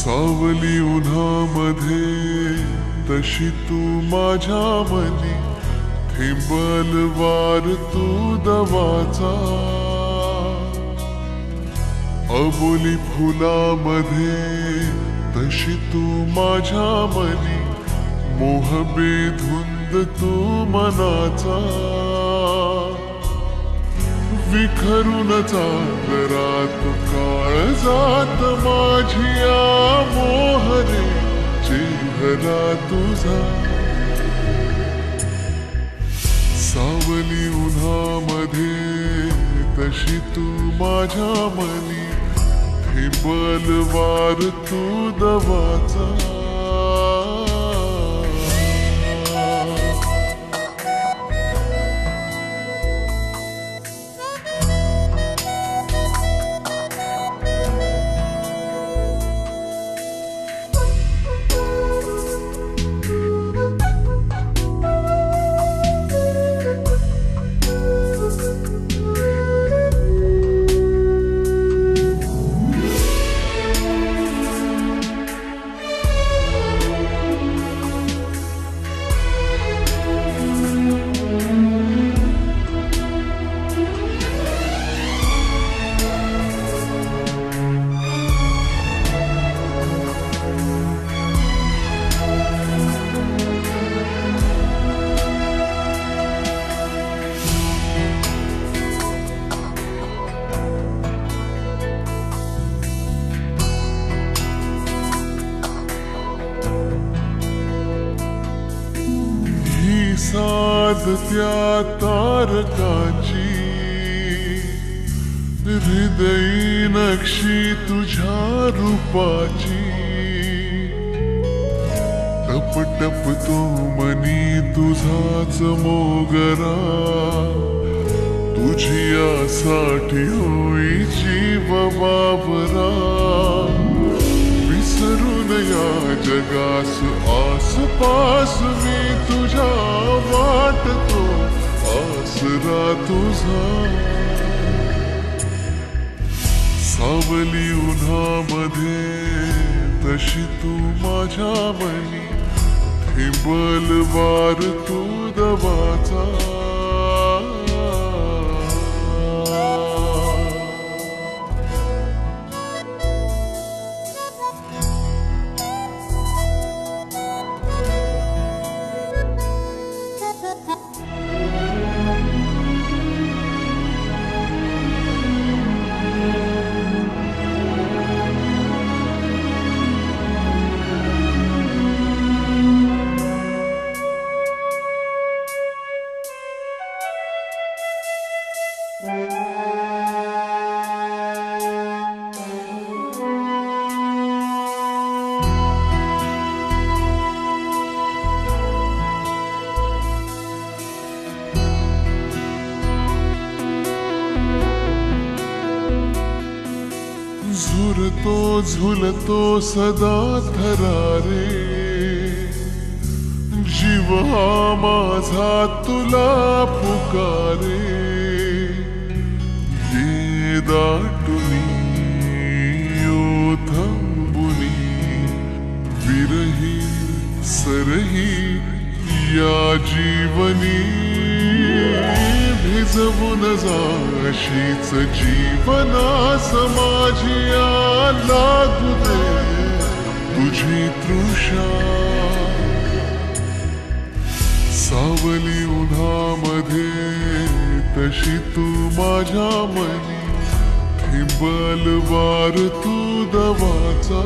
सावली उन्हामध्ये तशी तू माझ्या मनी, थेंबल वार तू दवाचा. अबोली फुलामध्ये तशी तू माझ्या मनी, मोह बेधुंद तू मनाचा. विखरून चांदरात काळजात माझिया मोहरे चेहरा तुझा. सावली उन्हामध्ये तशी तू माझ्या मनी, थेंबल वार तू दवाचा. साध त्या तारकांची, हृदयी नक्षी तुझ्या रूपाची. टप टप तो मनी तुझाच मोगरा, तुझ्यासाठी होई जीव वावरा. विसरून या जगास आसपास मी तुझ्या वाटतो आसरा तुझा. सावली उन्हामध्ये तशी तू माझ्या मनी, थेंबल वार तू दवाचा. झुरतो झुलतो सदा थरारे, जीव हा माझा तुला पुकारे. ये दाटुनी ओथंबुनी, विरही सरही या जीवनी. भिजवून जाशीच जीवनास माझिया, लागू दे तुझी तृषा. सावली उन्हामध्ये तशी तू माझ्या मनी, थेंबल वार तू दवाचा.